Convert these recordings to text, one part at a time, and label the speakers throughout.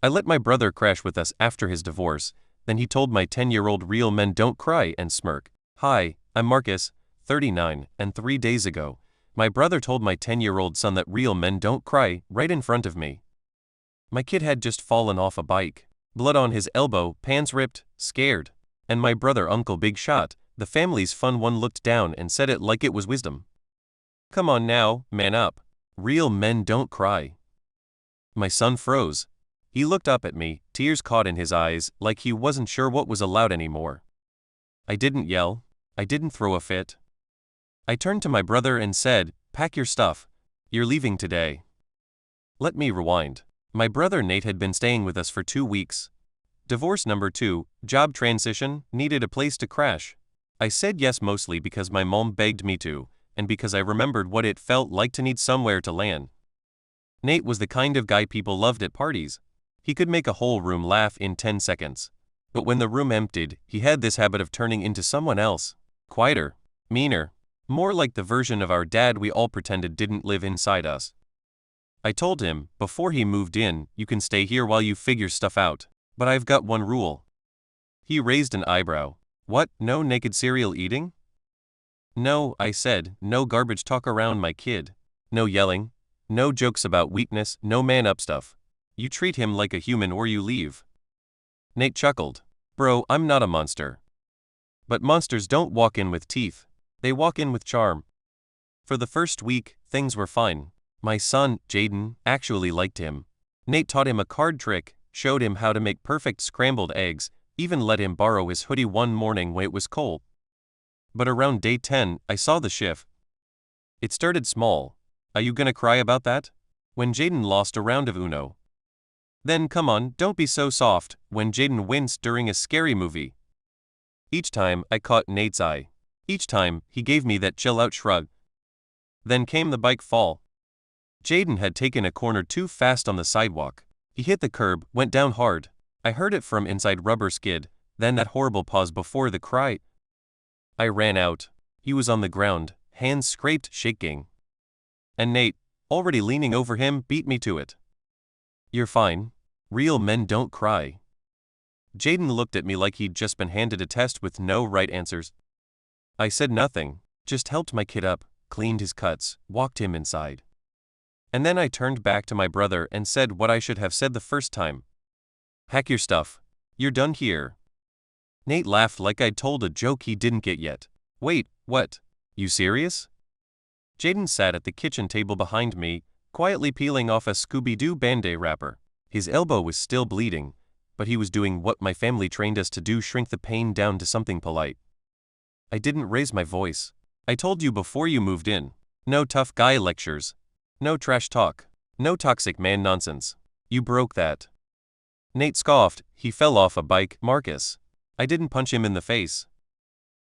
Speaker 1: I let my brother crash with us after his divorce, then he told my 10-year-old real men don't cry and smirk. Hi, I'm Marcus, 39, and 3 days ago, my brother told my 10-year-old son that real men don't cry right in front of me. My kid had just fallen off a bike, blood on his elbow, pants ripped, scared. And my brother Uncle Big Shot, the family's fun one, looked down and said it like it was wisdom. Come on now, man up. Real men don't cry. My son froze. He looked up at me, tears caught in his eyes, like he wasn't sure what was allowed anymore. I didn't yell. I didn't throw a fit. I turned to my brother and said, "Pack your stuff. You're leaving today." Let me rewind. My brother Nate had been staying with us for 2 weeks. Divorce number 2, job transition, needed a place to crash. I said yes mostly because my mom begged me to, and because I remembered what it felt like to need somewhere to land. Nate was the kind of guy people loved at parties. He could make a whole room laugh in 10 seconds. But when the room emptied, he had this habit of turning into someone else. Quieter, meaner, more like the version of our dad we all pretended didn't live inside us. I told him, before he moved in, "You can stay here while you figure stuff out. But I've got one rule." He raised an eyebrow. "What, no naked cereal eating?" "No," I said, "no garbage talk around my kid. No yelling. No jokes about weakness, no man-up stuff. You treat him like a human or you leave." Nate chuckled. "Bro, I'm not a monster." But monsters don't walk in with teeth. They walk in with charm. For the first week, things were fine. My son, Jaden, actually liked him. Nate taught him a card trick, showed him how to make perfect scrambled eggs, even let him borrow his hoodie one morning when it was cold. But around day 10, I saw the shift. It started small. Are you gonna cry about that? When Jaden lost a round of Uno. Then come on, don't be so soft, when Jaden winced during a scary movie. Each time, I caught Nate's eye. Each time, he gave me that chill-out shrug. Then came the bike fall. Jaden had taken a corner too fast on the sidewalk. He hit the curb, went down hard. I heard it from inside rubber skid, then that horrible pause before the cry. I ran out. He was on the ground, hands scraped, shaking. And Nate, already leaning over him, beat me to it. "You're fine. Real men don't cry." Jaden looked at me like he'd just been handed a test with no right answers. I said nothing, just helped my kid up, cleaned his cuts, walked him inside. And then I turned back to my brother and said what I should have said the first time. "Pack your stuff. You're done here." Nate laughed like I'd told a joke he didn't get yet. "Wait, what? You serious?" Jaden sat at the kitchen table behind me, quietly peeling off a Scooby-Doo Band-Aid wrapper. His elbow was still bleeding, but he was doing what my family trained us to do: shrink the pain down to something polite. I didn't raise my voice. "I told you before you moved in. No tough guy lectures. No trash talk. No toxic man nonsense. You broke that." Nate scoffed. "He fell off a bike, Marcus. I didn't punch him in the face."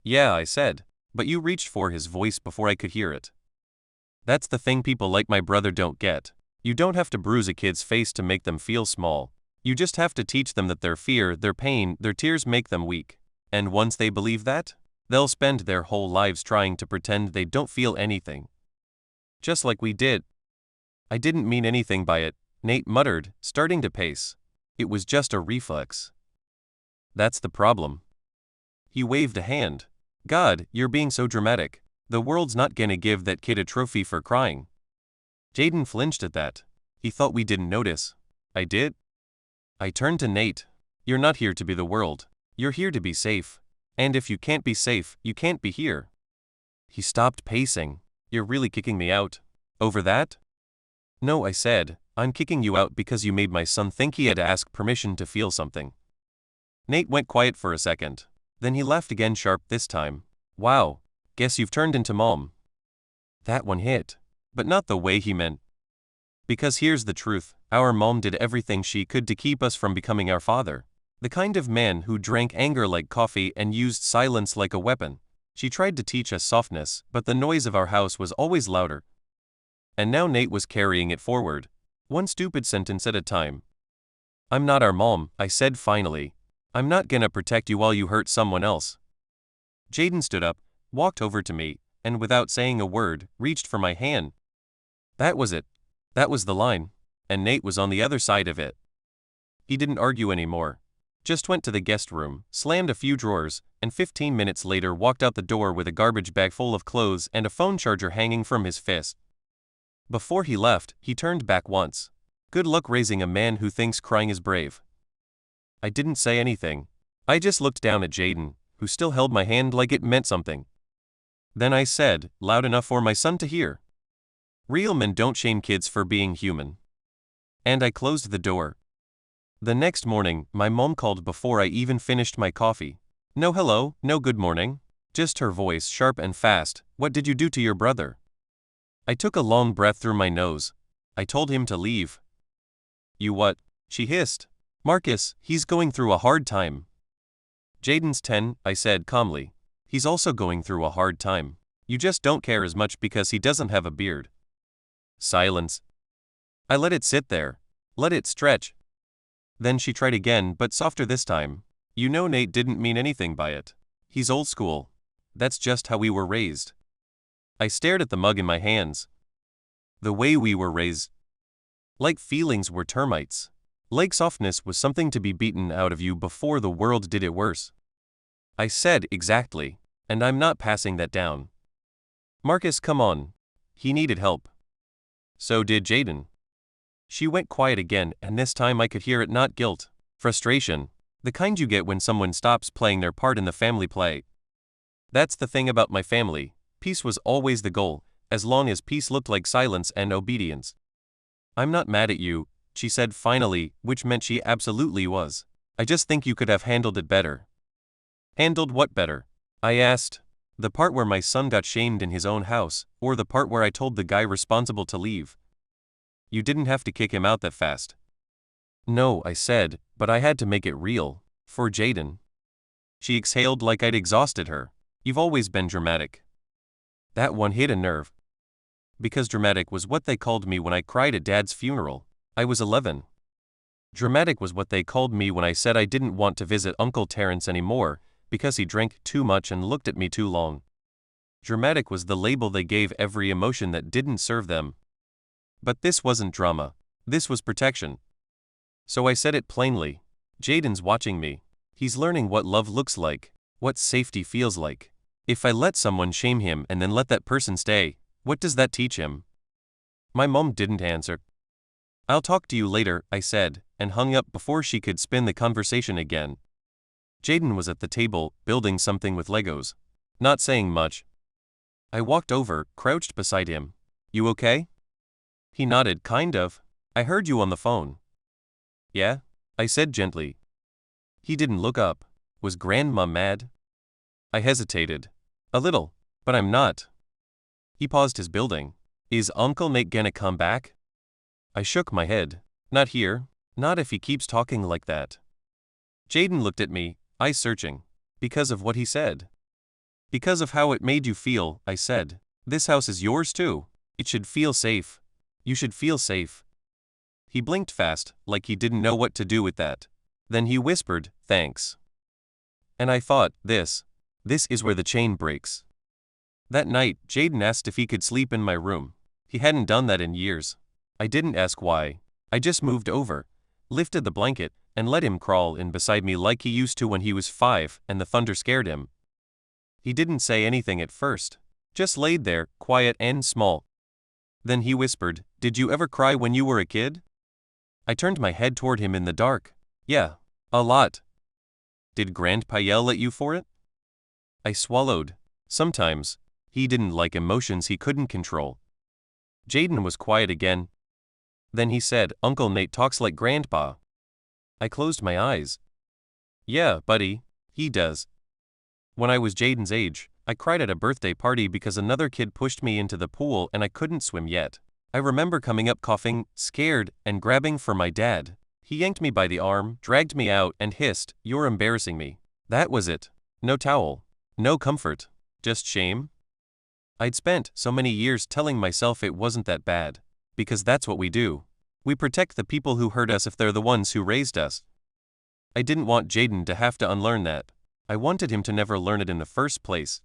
Speaker 1: "Yeah," I said, "but you reached for his voice before I could hear it." That's the thing people like my brother don't get. You don't have to bruise a kid's face to make them feel small. You just have to teach them that their fear, their pain, their tears make them weak. And once they believe that, they'll spend their whole lives trying to pretend they don't feel anything. Just like we did. "I didn't mean anything by it," Nate muttered, starting to pace. "It was just a reflex." That's the problem. He waved a hand. "God, you're being so dramatic. The world's not gonna give that kid a trophy for crying." Jaden flinched at that. He thought we didn't notice. I did. I turned to Nate. "You're not here to be the world. You're here to be safe. And if you can't be safe, you can't be here." He stopped pacing. "You're really kicking me out? Over that?" "No," I said, "I'm kicking you out because you made my son think he had to ask permission to feel something." Nate went quiet for a second. Then he laughed again, sharp this time. "Wow, guess you've turned into mom." That one hit. But not the way he meant. Because here's the truth, our mom did everything she could to keep us from becoming our father. The kind of man who drank anger like coffee and used silence like a weapon. She tried to teach us softness, but the noise of our house was always louder. And now Nate was carrying it forward, one stupid sentence at a time. "I'm not our mom," I said finally. "I'm not gonna protect you while you hurt someone else." Jaden stood up, walked over to me, and without saying a word, reached for my hand. That was it. That was the line. And Nate was on the other side of it. He didn't argue anymore. Just went to the guest room, slammed a few drawers, and 15 minutes later walked out the door with a garbage bag full of clothes and a phone charger hanging from his fist. Before he left, he turned back once. Good luck raising a man who thinks crying is brave. I didn't say anything. I just looked down at Jaden, who still held my hand like it meant something. Then I said, loud enough for my son to hear, "Real men don't shame kids for being human." And I closed the door. The next morning, my mom called before I even finished my coffee. No hello, no good morning. Just her voice, sharp and fast. "What did you do to your brother?" I took a long breath through my nose. I told him to leave. "You what?" she hissed. "Marcus, he's going through a hard time." "Jaden's 10, I said calmly. "He's also going through a hard time. You just don't care as much because he doesn't have a beard." Silence. I let it sit there. Let it stretch. Then she tried again, but softer this time. "You know Nate didn't mean anything by it. He's old school. That's just how we were raised." I stared at the mug in my hands. The way we were raised. Like feelings were termites. Like softness was something to be beaten out of you before the world did it worse. I said, "Exactly. And I'm not passing that down." "Marcus, come on." He needed help. So did Jaden. She went quiet again, and this time I could hear it, not guilt. Frustration. The kind you get when someone stops playing their part in the family play. That's the thing about my family. Peace was always the goal, as long as peace looked like silence and obedience. "I'm not mad at you," she said finally, which meant she absolutely was. "I just think you could have handled it better." "Handled what better?" I asked. "The part where my son got shamed in his own house, or the part where I told the guy responsible to leave?" "You didn't have to kick him out that fast." "No," I said, "but I had to make it real. For Jaden." She exhaled like I'd exhausted her. "You've always been dramatic." That one hit a nerve. Because dramatic was what they called me when I cried at Dad's funeral. I was 11. Dramatic was what they called me when I said I didn't want to visit Uncle Terrence anymore, because he drank too much and looked at me too long. Dramatic was the label they gave every emotion that didn't serve them. But this wasn't drama. This was protection. So I said it plainly. Jaden's watching me. He's learning what love looks like, what safety feels like. If I let someone shame him and then let that person stay, what does that teach him? My mom didn't answer. "I'll talk to you later," I said, and hung up before she could spin the conversation again. Jaden was at the table, building something with Legos. Not saying much. I walked over, crouched beside him. "You okay?" He nodded, "Kind of. I heard you on the phone." "Yeah?" I said gently. He didn't look up. Was Grandma mad? I hesitated. "A little, but I'm not." He paused his building. "Is Uncle Nate gonna come back?" I shook my head. "Not here. Not if he keeps talking like that." Jaden looked at me, eyes searching. "Because of what he said?" "Because of how it made you feel," I said. "This house is yours too. It should feel safe. You should feel safe." He blinked fast, like he didn't know what to do with that. Then he whispered, "Thanks." And I thought, this is where the chain breaks. That night, Jaden asked if he could sleep in my room. He hadn't done that in years. I didn't ask why. I just moved over, lifted the blanket, and let him crawl in beside me like he used to when he was 5 and the thunder scared him. He didn't say anything at first. Just laid there, quiet and small. Then he whispered, "Did you ever cry when you were a kid?" I turned my head toward him in the dark. "Yeah, a lot." "Did Grandpa yell at you for it?" I swallowed. Sometimes. He didn't like emotions he couldn't control. Jaden was quiet again. Then he said, "Uncle Nate talks like Grandpa." I closed my eyes. "Yeah, buddy, he does." When I was Jaden's age, I cried at a birthday party because another kid pushed me into the pool and I couldn't swim yet. I remember coming up coughing, scared, and grabbing for my dad. He yanked me by the arm, dragged me out, and hissed, "You're embarrassing me." That was it. No towel. No comfort. Just shame. I'd spent so many years telling myself it wasn't that bad. Because that's what we do. We protect the people who hurt us if they're the ones who raised us. I didn't want Jaden to have to unlearn that. I wanted him to never learn it in the first place.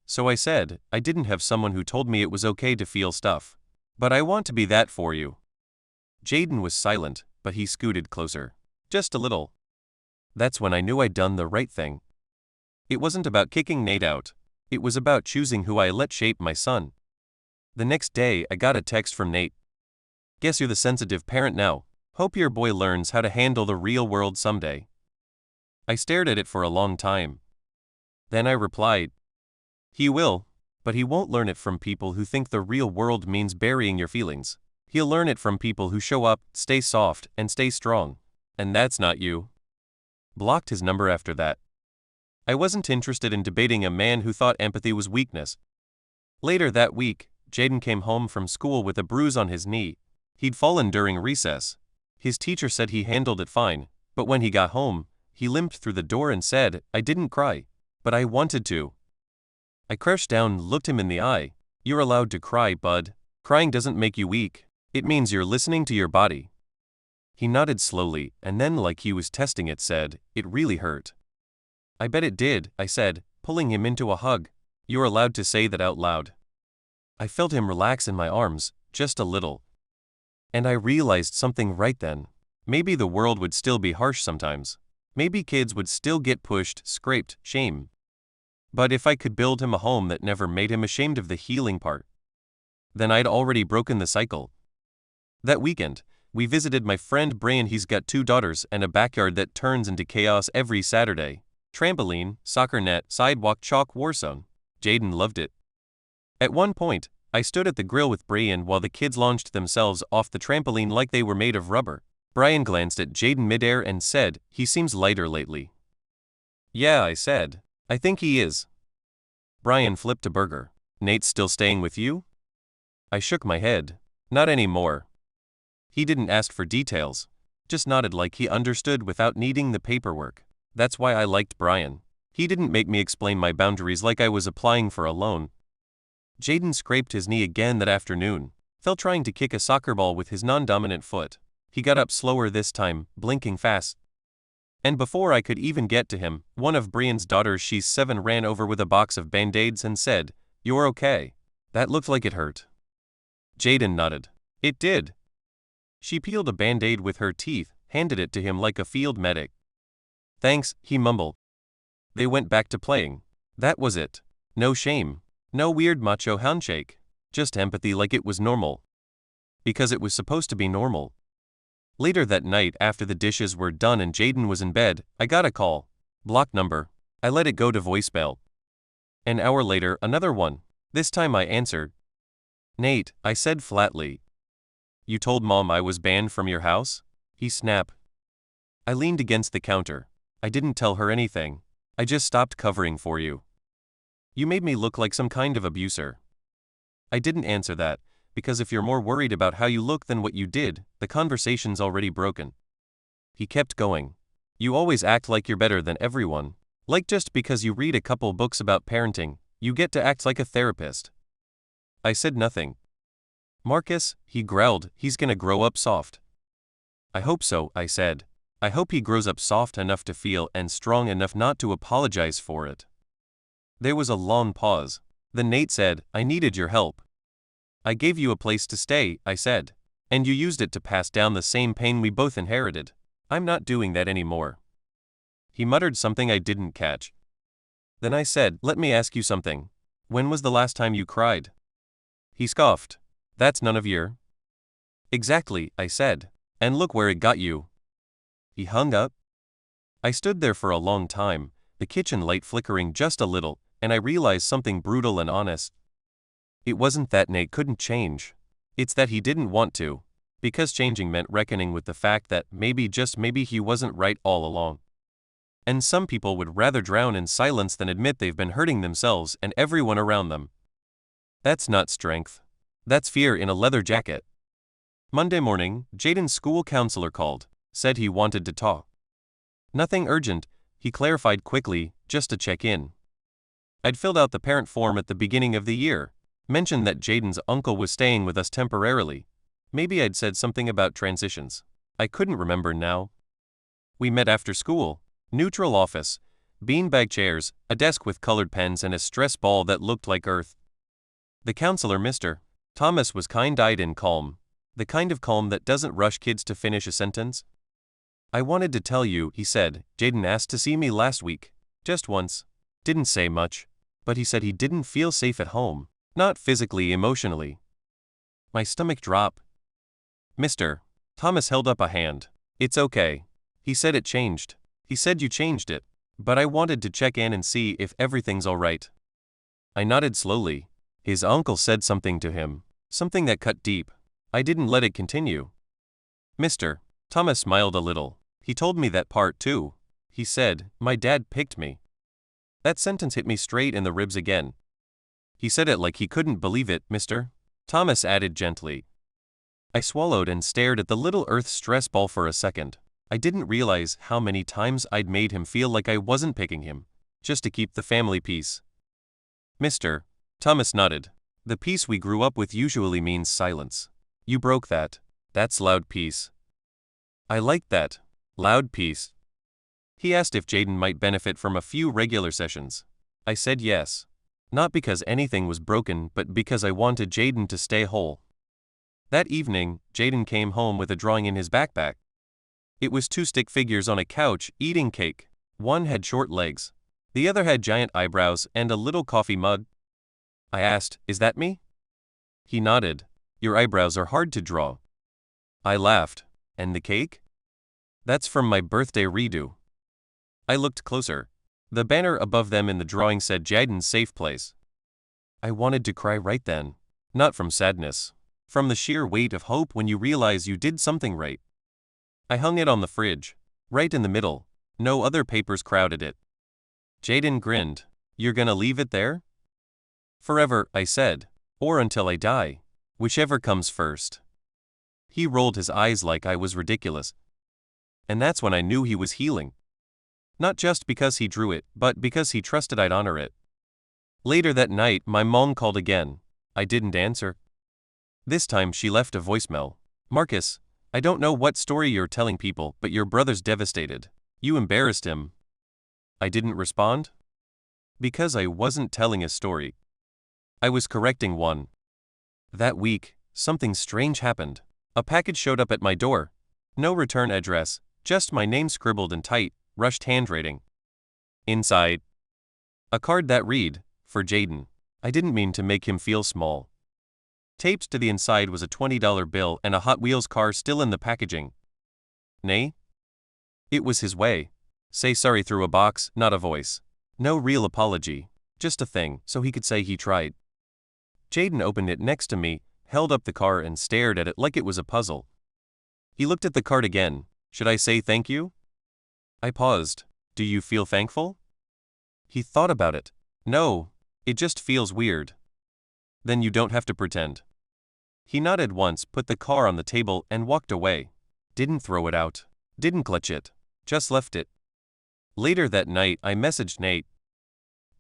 Speaker 1: So I said, "I didn't have someone who told me it was okay to feel stuff. But I want to be that for you." Jaden was silent, but he scooted closer. Just a little. That's when I knew I'd done the right thing. It wasn't about kicking Nate out. It was about choosing who I let shape my son. The next day, I got a text from Nate. Guess you're the sensitive parent now. Hope your boy learns how to handle the real world someday. I stared at it for a long time. Then I replied, he will, but he won't learn it from people who think the real world means burying your feelings. He'll learn it from people who show up, stay soft, and stay strong. And that's not you. Blocked his number after that. I wasn't interested in debating a man who thought empathy was weakness. Later that week, Jaden came home from school with a bruise on his knee. He'd fallen during recess. His teacher said he handled it fine, but when he got home, he limped through the door and said, I didn't cry, but I wanted to. I crouched down, looked him in the eye. You're allowed to cry, bud. Crying doesn't make you weak. It means you're listening to your body. He nodded slowly, and then, like he was testing it, said, it really hurt. I bet it did, I said, pulling him into a hug. You're allowed to say that out loud. I felt him relax in my arms, just a little. And I realized something right then. Maybe the world would still be harsh sometimes. Maybe kids would still get pushed, scraped, shamed. But if I could build him a home that never made him ashamed of the healing part, then I'd already broken the cycle. That weekend, we visited my friend Brian. He's got 2 daughters and a backyard that turns into chaos every Saturday. Trampoline, soccer net, sidewalk, chalk, war zone. Jaden loved it. At one point, I stood at the grill with Brian while the kids launched themselves off the trampoline like they were made of rubber. Brian glanced at Jaden midair and said, he seems lighter lately. Yeah, I said. I think he is. Brian flipped a burger. Nate's still staying with you? I shook my head. Not anymore. He didn't ask for details, just nodded like he understood without needing the paperwork. That's why I liked Brian. He didn't make me explain my boundaries like I was applying for a loan. Jaden scraped his knee again that afternoon, fell trying to kick a soccer ball with his non-dominant foot. He got up slower this time, blinking fast. And before I could even get to him, one of Brian's daughters, she's 7, ran over with a box of Band-Aids and said, You're okay. That looked like it hurt. Jaden nodded. It did. She peeled a Band-Aid with her teeth, handed it to him like a field medic. Thanks, he mumbled. They went back to playing. That was it. No shame. No weird macho handshake. Just empathy like it was normal. Because it was supposed to be normal. Later that night, after the dishes were done and Jaden was in bed, I got a call. Block number. I let it go to voicemail. An hour later, another one. This time I answered. Nate, I said flatly. You told Mom I was banned from your house? He snapped. I leaned against the counter. I didn't tell her anything. I just stopped covering for you. You made me look like some kind of abuser. I didn't answer that, because if you're more worried about how you look than what you did, the conversation's already broken. He kept going. You always act like you're better than everyone. Like just because you read a couple books about parenting, you get to act like a therapist. I said nothing. Marcus, he growled, he's gonna grow up soft. I hope so, I said. I hope he grows up soft enough to feel and strong enough not to apologize for it. There was a long pause. Then Nate said, I needed your help. I gave you a place to stay, I said. And you used it to pass down the same pain we both inherited. I'm not doing that anymore. He muttered something I didn't catch. Then I said, let me ask you something. When was the last time you cried? He scoffed. That's none of your. Exactly, I said. And look where it got you. He hung up. I stood there for a long time, the kitchen light flickering just a little, and I realized something brutal and honest. It wasn't that Nate couldn't change. It's that he didn't want to. Because changing meant reckoning with the fact that maybe, just maybe, he wasn't right all along. And some people would rather drown in silence than admit they've been hurting themselves and everyone around them. That's not strength. That's fear in a leather jacket. Monday morning, Jaden's school counselor called, said he wanted to talk. Nothing urgent, he clarified quickly, just to check in. I'd filled out the parent form at the beginning of the year, mentioned that Jaden's uncle was staying with us temporarily. Maybe I'd said something about transitions. I couldn't remember now. We met after school. Neutral office, beanbag chairs, a desk with colored pens and a stress ball that looked like earth. The counselor, Mr. Thomas, was kind-eyed and calm, the kind of calm that doesn't rush kids to finish a sentence. I wanted to tell you, he said. Jaden asked to see me last week. Just once. Didn't say much. But he said he didn't feel safe at home. Not physically, emotionally. My stomach dropped. Mr. Thomas held up a hand. It's okay. He said it changed. He said you changed it. But I wanted to check in and see if everything's alright. I nodded slowly. His uncle said something to him. Something that cut deep. I didn't let it continue. Mr. Thomas smiled a little. He told me that part too. He said, my dad picked me. That sentence hit me straight in the ribs again. He said it like he couldn't believe it, Mr. Thomas added gently. I swallowed and stared at the little earth stress ball for a second. I didn't realize how many times I'd made him feel like I wasn't picking him, just to keep the family peace. Mr. Thomas nodded. The peace we grew up with usually means silence. You broke that. That's loud peace. I liked that. Loud peace. He asked if Jaden might benefit from a few regular sessions. I said yes. Not because anything was broken, but because I wanted Jaden to stay whole. That evening, Jaden came home with a drawing in his backpack. It was two stick figures on a couch eating cake. One had short legs. The other had giant eyebrows and a little coffee mug. I asked, is that me? He nodded. Your eyebrows are hard to draw. I laughed. And the cake? That's from my birthday redo. I looked closer. The banner above them in the drawing said Jaden's safe place. I wanted to cry right then. Not from sadness. From the sheer weight of hope when you realize you did something right. I hung it on the fridge. Right in the middle. No other papers crowded it. Jaden grinned. You're gonna leave it there? Forever, I said. Or until I die. Whichever comes first. He rolled his eyes like I was ridiculous. And that's when I knew he was healing. Not just because he drew it, but because he trusted I'd honor it. Later that night, my mom called again. I didn't answer. This time she left a voicemail. Marcus, I don't know what story you're telling people, but your brother's devastated. You embarrassed him. I didn't respond. Because I wasn't telling a story. I was correcting one. That week, something strange happened. A package showed up at my door. No return address, just my name scribbled in tight, rushed handwriting. Inside, a card that read, for Jaden. I didn't mean to make him feel small. Taped to the inside was a $20 bill and a Hot Wheels car still in the packaging. Nay? It was his way. Say sorry through a box, not a voice. No real apology. Just a thing, so he could say he tried. Jaden opened it next to me, held up the car and stared at it like it was a puzzle. He looked at the card again. Should I say thank you? I paused. Do you feel thankful? He thought about it. No, it just feels weird. Then you don't have to pretend. He nodded once, put the car on the table and walked away. Didn't throw it out. Didn't clutch it. Just left it. Later that night, I messaged Nate.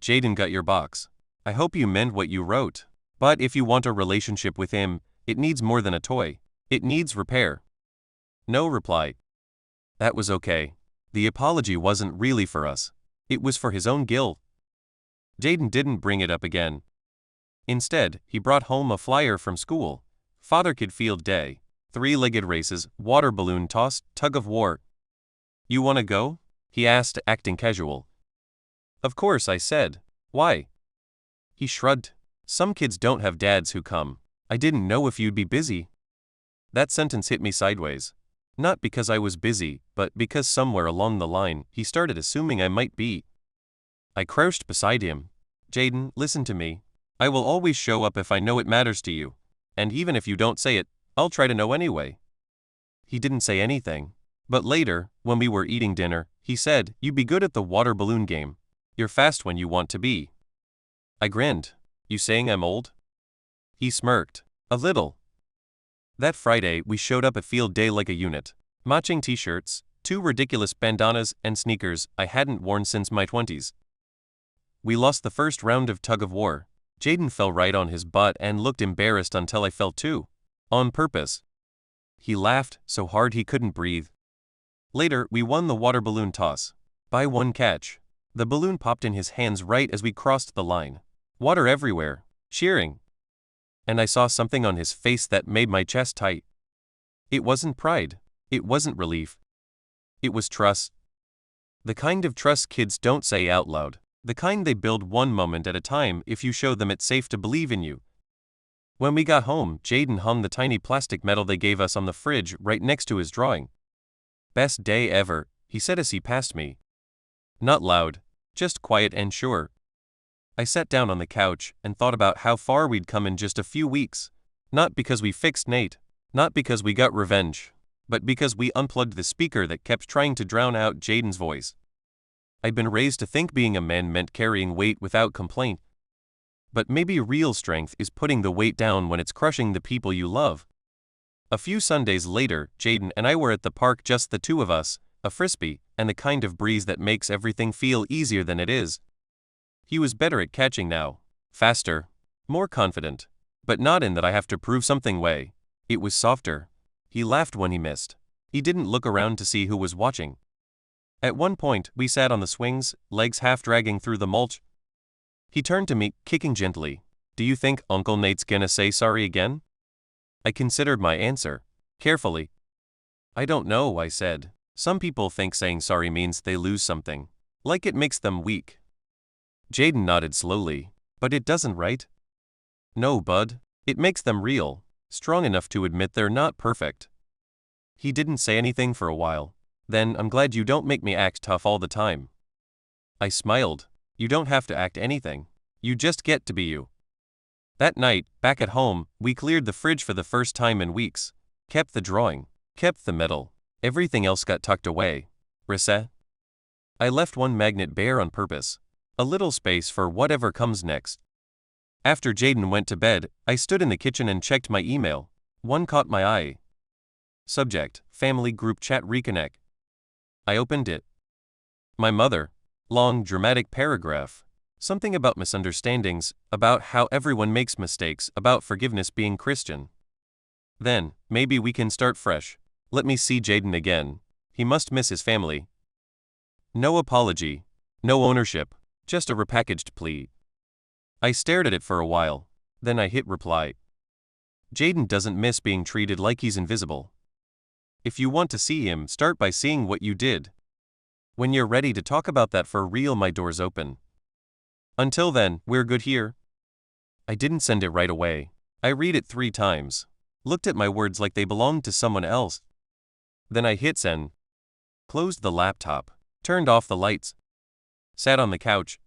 Speaker 1: Jaden got your box. I hope you meant what you wrote. But if you want a relationship with him, it needs more than a toy. It needs repair. No reply. That was okay. The apology wasn't really for us. It was for his own guilt. Jaden didn't bring it up again. Instead, he brought home a flyer from school. Father-Kid Field Day. 3-legged races, water balloon toss, tug of war. You wanna go? He asked, acting casual. Of course, I said. Why? He shrugged. Some kids don't have dads who come. I didn't know if you'd be busy. That sentence hit me sideways. Not because I was busy, but because somewhere along the line, he started assuming I might be. I crouched beside him. Jaden, listen to me. I will always show up if I know it matters to you. And even if you don't say it, I'll try to know anyway. He didn't say anything. But later, when we were eating dinner, he said, you'd be good at the water balloon game. You're fast when you want to be. I grinned. You saying I'm old? He smirked. A little. That Friday, we showed up at field day like a unit. Matching t-shirts, 2 ridiculous bandanas and sneakers I hadn't worn since my 20s. We lost the first round of tug of war. Jaden fell right on his butt and looked embarrassed until I fell too. On purpose. He laughed so hard he couldn't breathe. Later, we won the water balloon toss. By 1 catch. The balloon popped in his hands right as we crossed the line. Water everywhere. Cheering. And I saw something on his face that made my chest tight. It wasn't pride. It wasn't relief. It was trust. The kind of trust kids don't say out loud. The kind they build one moment at a time if you show them it's safe to believe in you. When we got home, Jaden hung the tiny plastic medal they gave us on the fridge right next to his drawing. "Best day ever," he said as he passed me. Not loud, just quiet and sure. I sat down on the couch and thought about how far we'd come in just a few weeks. Not because we fixed Nate, not because we got revenge, but because we unplugged the speaker that kept trying to drown out Jaden's voice. I'd been raised to think being a man meant carrying weight without complaint. But maybe real strength is putting the weight down when it's crushing the people you love. A few Sundays later, Jaden and I were at the park, just the two of us, a frisbee, and the kind of breeze that makes everything feel easier than it is. He was better at catching now, faster, more confident, but not in that I have to prove something way. It was softer. He laughed when he missed. He didn't look around to see who was watching. At one point, we sat on the swings, legs half dragging through the mulch. He turned to me, kicking gently. "Do you think Uncle Nate's gonna say sorry again?" I considered my answer, carefully. "I don't know," I said. "Some people think saying sorry means they lose something, like it makes them weak." Jaden nodded slowly. "But it doesn't, right?" "No, bud. It makes them real, strong enough to admit they're not perfect." He didn't say anything for a while. "Then I'm glad you don't make me act tough all the time." I smiled. "You don't have to act anything. You just get to be you." That night, back at home, we cleared the fridge for the first time in weeks. Kept the drawing. Kept the medal. Everything else got tucked away. Reset. I left one magnet bare on purpose. A little space for whatever comes next. After Jaden went to bed, I stood in the kitchen and checked my email. One caught my eye. Subject: Family Group Chat Reconnect. I opened it. My mother. Long, dramatic paragraph. Something about misunderstandings, about how everyone makes mistakes, about forgiveness being Christian. Then, maybe we can start fresh. Let me see Jaden again. He must miss his family. No apology. No ownership. Just a repackaged plea. I stared at it for a while. Then I hit reply. Jaden doesn't miss being treated like he's invisible. If you want to see him, start by seeing what you did. When you're ready to talk about that for real, my door's open. Until then, we're good here. I didn't send it right away. I read it 3 times. Looked at my words like they belonged to someone else. Then I hit send. Closed the laptop. Turned off the lights. Sat on the couch.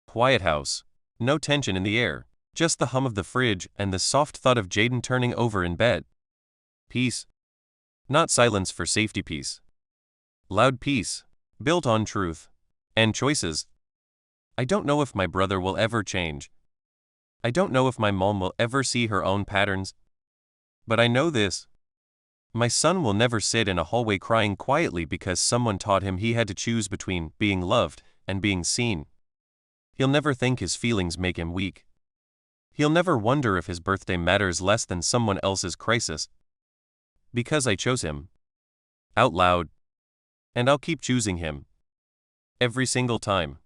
Speaker 1: Quiet house. No tension in the air. Just the hum of the fridge and the soft thought of Jaden turning over in bed. Peace. Not silence for safety, peace. Loud peace. Built on truth. And choices. I don't know if my brother will ever change. I don't know if my mom will ever see her own patterns. But I know this. My son will never sit in a hallway crying quietly because someone taught him he had to choose between being loved and being seen. He'll never think his feelings make him weak. He'll never wonder if his birthday matters less than someone else's crisis. Because I chose him. Out loud. And I'll keep choosing him. Every single time.